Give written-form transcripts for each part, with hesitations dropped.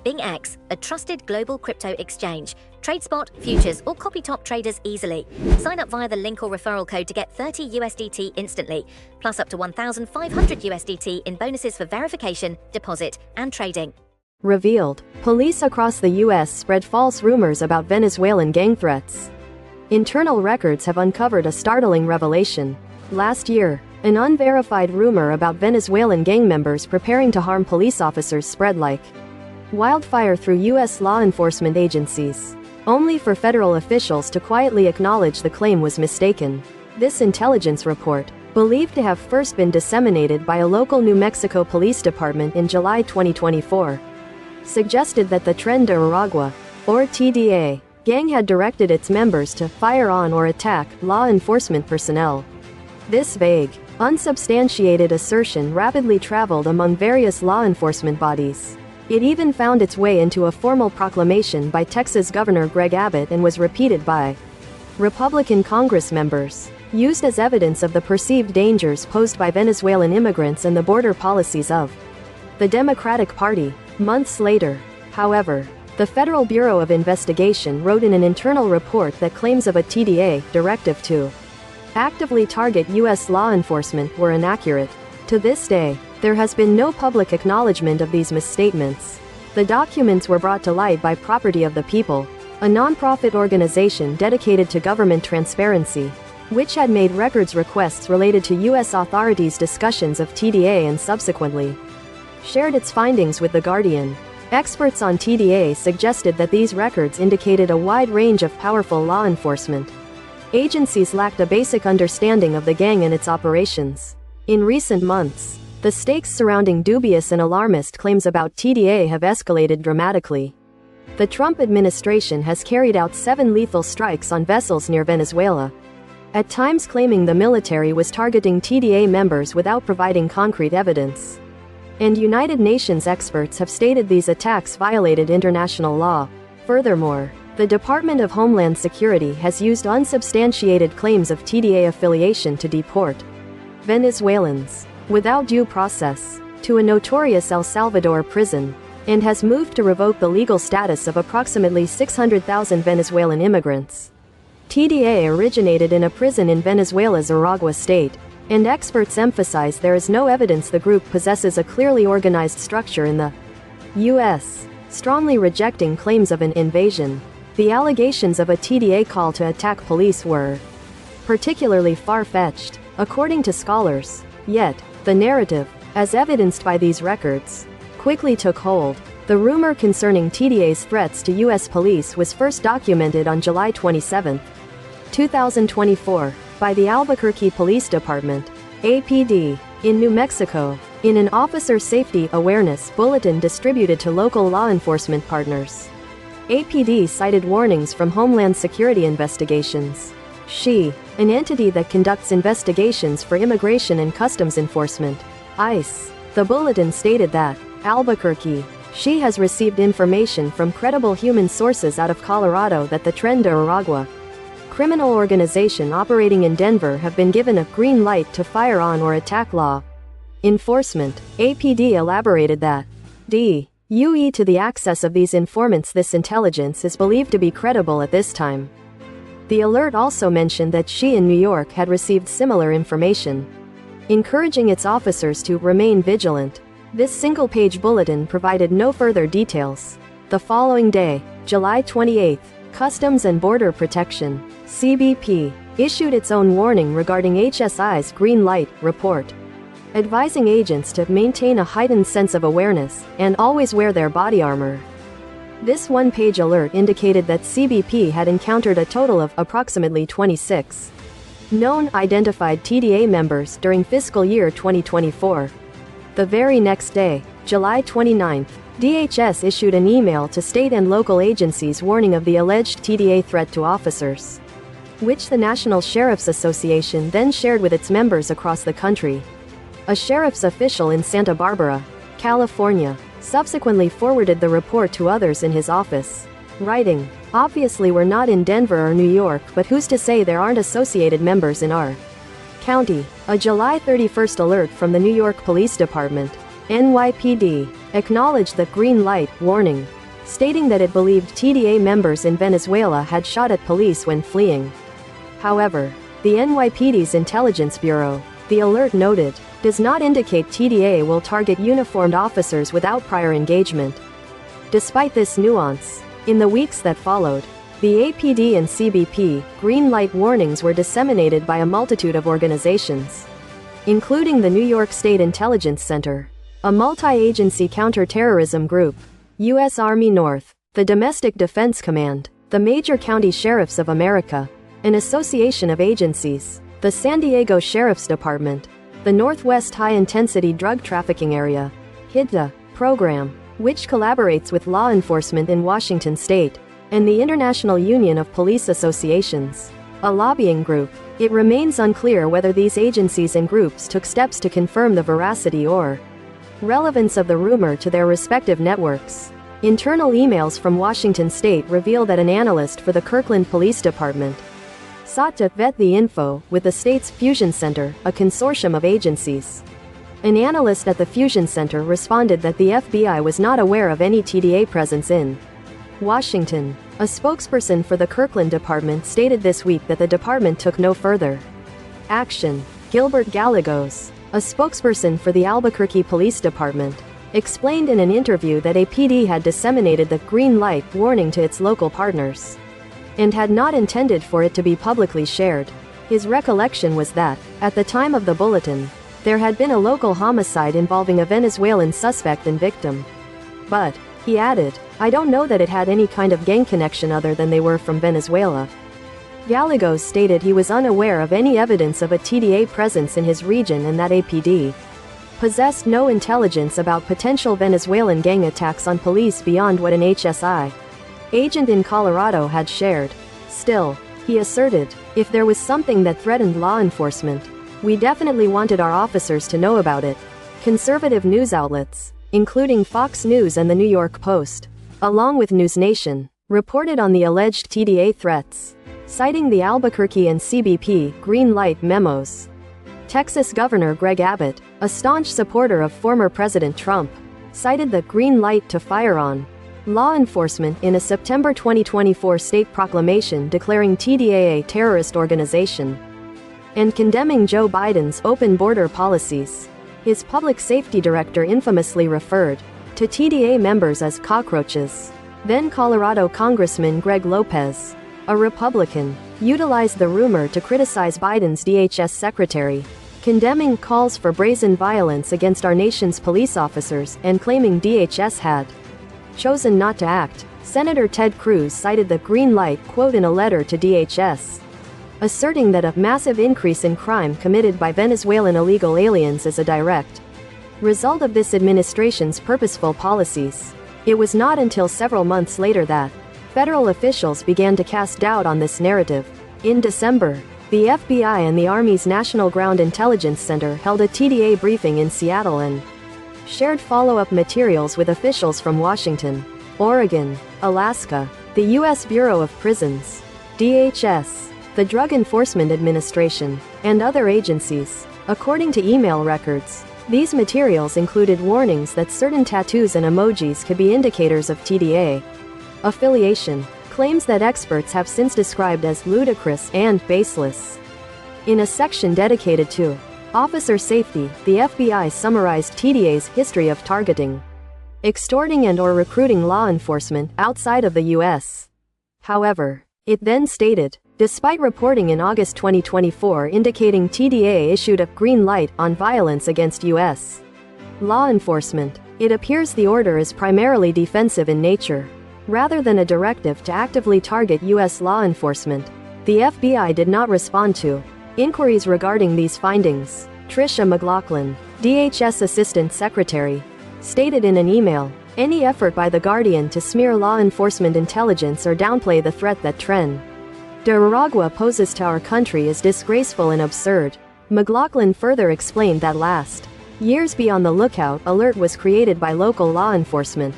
BingX, a trusted global crypto exchange. Trade spot, futures, or copy top traders easily. Sign up via the link or referral code to get 30 USDT instantly, plus up to 1,500 USDT in bonuses for verification, deposit, and trading. Revealed. Police across the U.S. spread false rumors about Venezuelan gang threats. Internal records have uncovered a startling revelation. Last year, an unverified rumor about Venezuelan gang members preparing to harm police officers spread like wildfire through U.S. law enforcement agencies, only for federal officials to quietly acknowledge the claim was mistaken. This intelligence report, believed to have first been disseminated by a local New Mexico police department in July 2024, suggested that the Tren de Aragua, or TDA, gang had directed its members to fire on or attack law enforcement personnel. This vague, unsubstantiated assertion rapidly traveled among various law enforcement bodies. It even found its way into a formal proclamation by Texas Governor Greg Abbott and was repeated by Republican Congress members, used as evidence of the perceived dangers posed by Venezuelan immigrants and the border policies of the Democratic Party. Months later, however, the Federal Bureau of Investigation wrote in an internal report that claims of a TDA directive to actively target U.S. law enforcement were inaccurate. To this day, there has been no public acknowledgement of these misstatements. The documents were brought to light by Property of the People, a non-profit organization dedicated to government transparency, which had made records requests related to U.S. authorities' discussions of TDA and subsequently shared its findings with The Guardian. Experts on TDA suggested that these records indicated a wide range of powerful law enforcement agencies lacked a basic understanding of the gang and its operations. In recent months, the stakes surrounding dubious and alarmist claims about TDA have escalated dramatically. The Trump administration has carried out 7 lethal strikes on vessels near Venezuela, at times claiming the military was targeting TDA members without providing concrete evidence. And United Nations experts have stated these attacks violated international law. Furthermore, the Department of Homeland Security has used unsubstantiated claims of TDA affiliation to deport Venezuelans, without due process, to a notorious El Salvador prison, and has moved to revoke the legal status of approximately 600,000 Venezuelan immigrants. TDA originated in a prison in Venezuela's Aragua state, and experts emphasize there is no evidence the group possesses a clearly organized structure in the U.S., strongly rejecting claims of an invasion. The allegations of a TDA call to attack police were particularly far-fetched, according to scholars. Yet, the narrative, as evidenced by these records, quickly took hold. The rumor concerning TDA's threats to U.S. police was first documented on July 27, 2024, by the Albuquerque Police Department, APD, in New Mexico, in an officer safety awareness bulletin distributed to local law enforcement partners. APD cited warnings from Homeland Security investigations. SHE, an entity that conducts investigations for Immigration and Customs Enforcement, ICE. The bulletin stated that Albuquerque, SHE has received information from credible human sources out of Colorado that the Tren de Aragua, criminal organization operating in Denver, have been given a green light to fire on or attack law enforcement. APD elaborated that due to the access of these informants, this intelligence is believed to be credible at this time. The alert also mentioned that SHE in New York had received similar information, encouraging its officers to remain vigilant. This single-page bulletin provided no further details. The following day, July 28, Customs and Border Protection, CBP, issued its own warning regarding HSI's Green Light report, advising agents to maintain a heightened sense of awareness and always wear their body armor. This one-page alert indicated that CBP had encountered a total of approximately 26 known identified TDA members during fiscal year 2024. The very next day, July 29, DHS issued an email to state and local agencies warning of the alleged TDA threat to officers, which the National Sheriff's Association then shared with its members across the country. A sheriff's official in Santa Barbara, California, subsequently forwarded the report to others in his office, writing, "Obviously we're not in Denver or New York, but who's to say there aren't associated members in our county." A July 31 alert from the New York Police Department, NYPD, acknowledged the green light warning, stating that it believed TDA members in Venezuela had shot at police when fleeing. However, the NYPD's Intelligence Bureau, the alert noted, does not indicate TDA will target uniformed officers without prior engagement. Despite this nuance, in the weeks that followed, the APD and CBP green light warnings were disseminated by a multitude of organizations, including the New York State Intelligence Center, a multi-agency counter-terrorism group, U.S. Army North, the Domestic Defense Command, the Major County Sheriffs of America, an association of agencies, the San Diego Sheriff's Department, the Northwest High Intensity Drug Trafficking Area, HIDTA program, which collaborates with law enforcement in Washington state, and the International Union of Police Associations, a lobbying group. It remains unclear whether these agencies and groups took steps to confirm the veracity or relevance of the rumor to their respective networks. Internal emails from Washington state reveal that an analyst for the Kirkland Police Department sought to vet the info with the state's Fusion Center, a consortium of agencies. An analyst at the Fusion Center responded that the FBI was not aware of any TDA presence in Washington. A spokesperson for the Kirkland Department stated this week that the department took no further action. Gilbert Gallegos, a spokesperson for the Albuquerque Police Department, explained in an interview that APD had disseminated the green light warning to its local partners and had not intended for it to be publicly shared. His recollection was that, at the time of the bulletin, there had been a local homicide involving a Venezuelan suspect and victim. But, he added, I don't know that it had any kind of gang connection other than they were from Venezuela. Gallegos stated he was unaware of any evidence of a TDA presence in his region and that APD possessed no intelligence about potential Venezuelan gang attacks on police beyond what an HSI agent in Colorado had shared. Still, he asserted, if there was something that threatened law enforcement, we definitely wanted our officers to know about it. Conservative news outlets, including Fox News and the New York Post, along with NewsNation, reported on the alleged TDA threats, citing the Albuquerque and CBP green light memos. Texas Governor Greg Abbott, a staunch supporter of former President Trump, cited the green light to fire on law enforcement in a September 2024 state proclamation declaring TDA a terrorist organization and condemning Joe Biden's open border policies. His public safety director infamously referred to TDA members as cockroaches. Then Colorado Congressman Greg Lopez, a Republican, utilized the rumor to criticize Biden's DHS secretary, condemning calls for brazen violence against our nation's police officers and claiming DHS had chosen not to act. Senator Ted Cruz cited the green light quote in a letter to DHS, asserting that a massive increase in crime committed by Venezuelan illegal aliens is a direct result of this administration's purposeful policies. It was not until several months later that federal officials began to cast doubt on this narrative. In December, the FBI and the Army's National Ground Intelligence Center held a TDA briefing in Seattle and shared follow-up materials with officials from Washington, Oregon, Alaska, the U.S. Bureau of Prisons, DHS, the Drug Enforcement Administration, and other agencies. According to email records, these materials included warnings that certain tattoos and emojis could be indicators of TDA affiliation, claims that experts have since described as ludicrous and baseless. In a section dedicated to officer safety, the FBI summarized TDA's history of targeting, extorting and/or recruiting law enforcement outside of the U.S. However, it then stated, despite reporting in August 2024 indicating TDA issued a green light on violence against U.S. law enforcement, it appears the order is primarily defensive in nature, rather than a directive to actively target U.S. law enforcement. The FBI did not respond to inquiries regarding these findings. Tricia McLaughlin, DHS Assistant Secretary, stated in an email, any effort by the Guardian to smear law enforcement intelligence or downplay the threat that Tren de Aragua poses to our country is disgraceful and absurd. McLaughlin further explained that last year's Be on the Lookout alert was created by local law enforcement,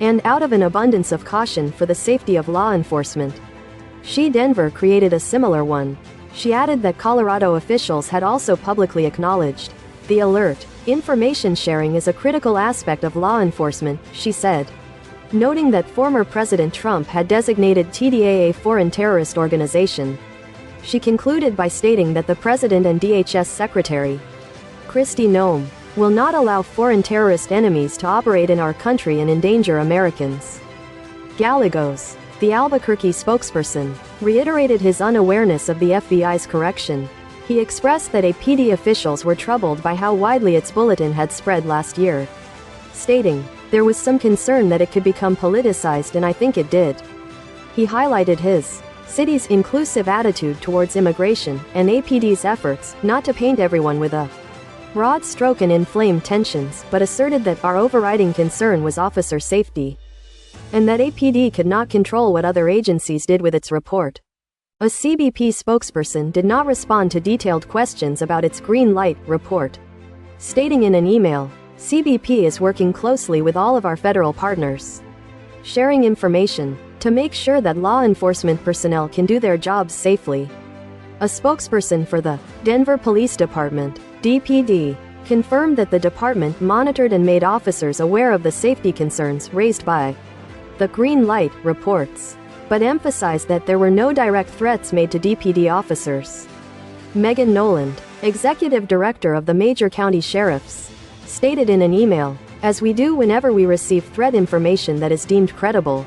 and out of an abundance of caution for the safety of law enforcement, Denver created a similar one. She added that Colorado officials had also publicly acknowledged the alert. Information sharing is a critical aspect of law enforcement, she said. noting that former President Trump had designated TDA a foreign terrorist organization. She concluded by stating that the President and DHS Secretary, Kristi Noem, will not allow foreign terrorist enemies to operate in our country and endanger Americans. Gallegos, the Albuquerque spokesperson, reiterated his unawareness of the FBI's correction. He expressed that APD officials were troubled by how widely its bulletin had spread last year, stating, "There was some concern that it could become politicized, and I think it did." He highlighted his city's inclusive attitude towards immigration and APD's efforts not to paint everyone with a broad stroke and inflame tensions, but asserted that our overriding concern was officer safety, and that APD could not control what other agencies did with its report. A CBP spokesperson did not respond to detailed questions about its green light report, stating in an email, "CBP is working closely with all of our federal partners, sharing information to make sure that law enforcement personnel can do their jobs safely." A spokesperson for the Denver Police Department, DPD, confirmed that the department monitored and made officers aware of the safety concerns raised by the green light reports, but emphasized that there were no direct threats made to DPD officers. Megan Noland, executive director of the major county sheriffs, stated in an email, "As we do whenever we receive threat information that is deemed credible,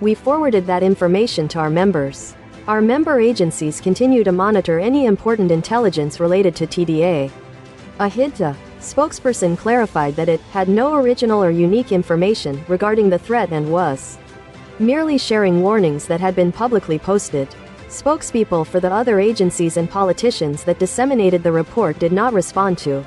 we forwarded that information to our members. Our member agencies continue to monitor any important intelligence related to TDA." A HIDTA spokesperson clarified that it had no original or unique information regarding the threat and was merely sharing warnings that had been publicly posted. Spokespeople for the other agencies and politicians that disseminated the report did not respond to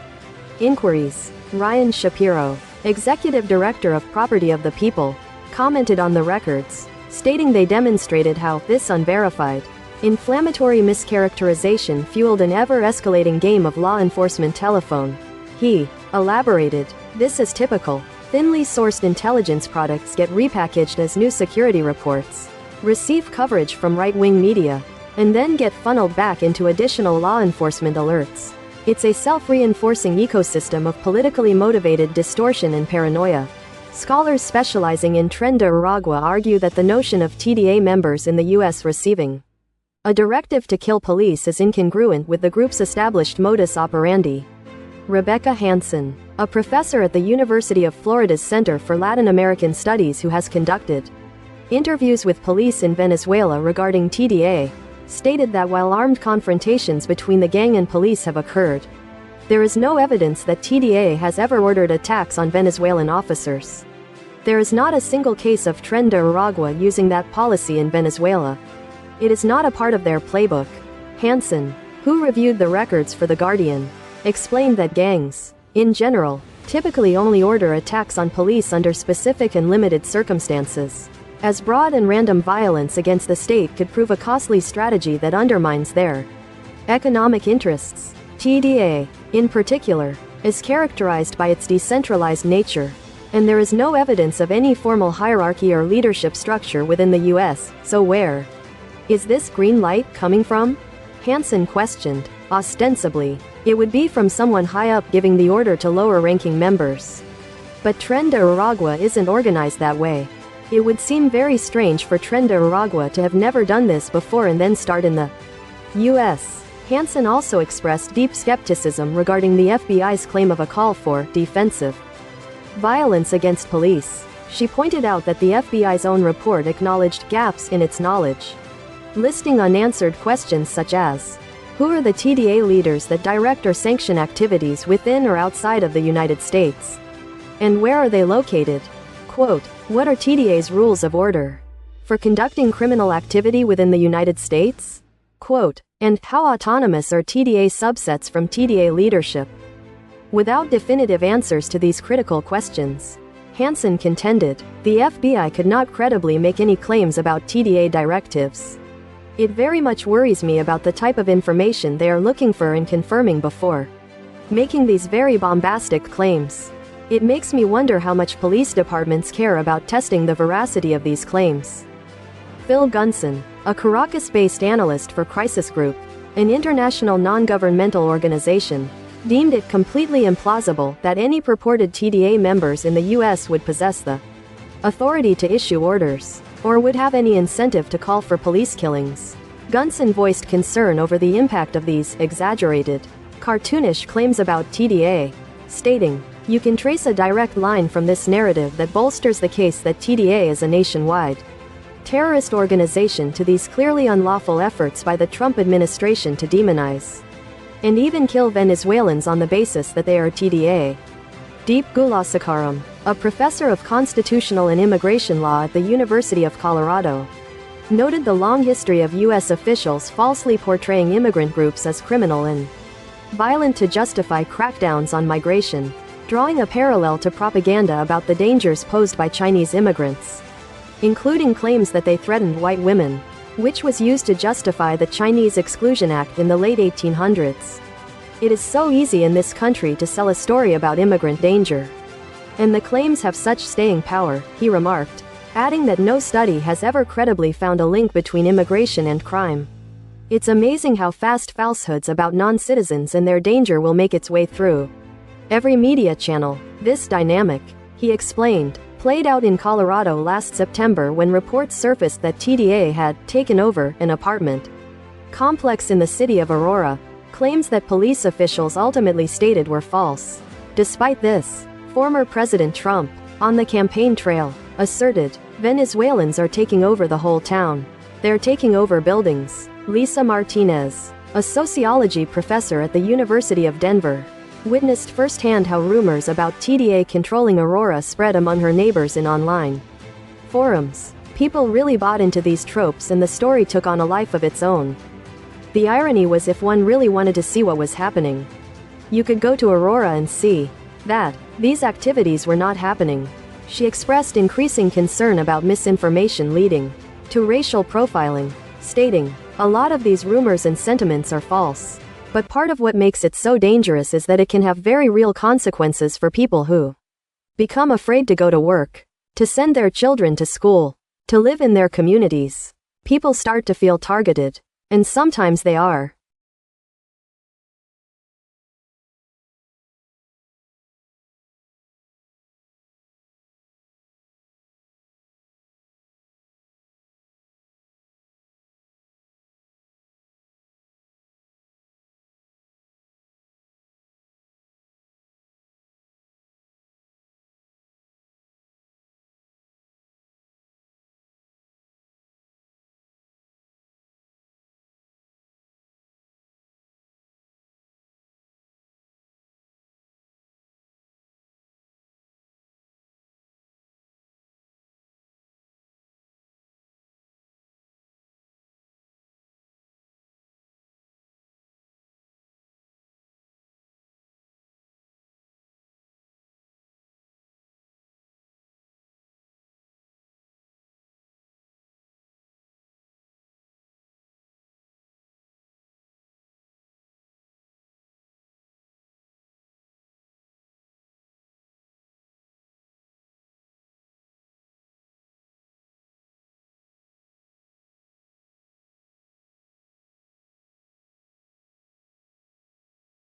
inquiries. Ryan Shapiro, executive director of Property of the People, commented on the records, stating they demonstrated how this unverified, inflammatory mischaracterization fueled an ever-escalating game of law enforcement telephone. He elaborated, "This is typical. Thinly sourced intelligence products get repackaged as new security reports, receive coverage from right-wing media, and then get funneled back into additional law enforcement alerts. It's a self-reinforcing ecosystem of politically motivated distortion and paranoia." Scholars specializing in Tren de Aragua argue that the notion of TDA members in the U.S. receiving a directive to kill police is incongruent with the group's established modus operandi. Rebecca Hansen, a professor at the University of Florida's Center for Latin American Studies who has conducted interviews with police in Venezuela regarding TDA, stated that while armed confrontations between the gang and police have occurred, there is no evidence that TDA has ever ordered attacks on Venezuelan officers. There is not a single case of Tren de Aragua using that policy in Venezuela. It is not a part of their playbook. Hansen, who reviewed the records for The Guardian, explained that gangs, in general, typically only order attacks on police under specific and limited circumstances, as broad and random violence against the state could prove a costly strategy that undermines their economic interests. TDA, in particular, is characterized by its decentralized nature, and there is no evidence of any formal hierarchy or leadership structure within the U.S., so where is this green light coming from? Hansen questioned. Ostensibly, it would be from someone high up giving the order to lower-ranking members. But Tren de Aragua isn't organized that way. It would seem very strange for Tren de Aragua to have never done this before and then start in the U.S. Hansen also expressed deep skepticism regarding the FBI's claim of a call for defensive violence against police. She pointed out that the FBI's own report acknowledged gaps in its knowledge, listing unanswered questions such as, who are the TDA leaders that direct or sanction activities within or outside of the United States? And where are they located? Quote, what are TDA's rules of order for conducting criminal activity within the United States? Quote, and how autonomous are TDA subsets from TDA leadership? Without definitive answers to these critical questions, Hansen contended, the FBI could not credibly make any claims about TDA directives. It very much worries me about the type of information they are looking for and confirming before making these very bombastic claims. It makes me wonder how much police departments care about testing the veracity of these claims. Phil Gunson, a Caracas-based analyst for Crisis Group, an international non-governmental organization, deemed it completely implausible that any purported TDA members in the U.S. would possess the authority to issue orders, or would have any incentive to call for police killings. Gunson voiced concern over the impact of these exaggerated, cartoonish claims about TDA, stating, "You can trace a direct line from this narrative that bolsters the case that TDA is a nationwide terrorist organization to these clearly unlawful efforts by the Trump administration to demonize and even kill Venezuelans on the basis that they are TDA." Deep Gulasakaram, a professor of constitutional and immigration law at the University of Colorado, noted the long history of U.S. officials falsely portraying immigrant groups as criminal and violent to justify crackdowns on migration, drawing a parallel to propaganda about the dangers posed by Chinese immigrants, including claims that they threatened white women, which was used to justify the Chinese Exclusion Act in the late 1800s. It is so easy in this country to sell a story about immigrant danger, and the claims have such staying power, he remarked, adding that no study has ever credibly found a link between immigration and crime. It's amazing how fast falsehoods about non-citizens and their danger will make its way through every media channel. This dynamic, he explained, played out in Colorado last September when reports surfaced that TDA had taken over an apartment complex in the city of Aurora, claims that police officials ultimately stated were false. Despite this, former President Trump, on the campaign trail, asserted, "Venezuelans are taking over the whole town. They're taking over buildings." Lisa Martinez, a sociology professor at the University of Denver, witnessed firsthand how rumors about TDA controlling Aurora spread among her neighbors in online forums. People really bought into these tropes and the story took on a life of its own. The irony was, if one really wanted to see what was happening, you could go to Aurora and see that these activities were not happening. She expressed increasing concern about misinformation leading to racial profiling, stating, "A lot of these rumors and sentiments are false. But part of what makes it so dangerous is that it can have very real consequences for people who become afraid to go to work, to send their children to school, to live in their communities. People start to feel targeted. And sometimes they are."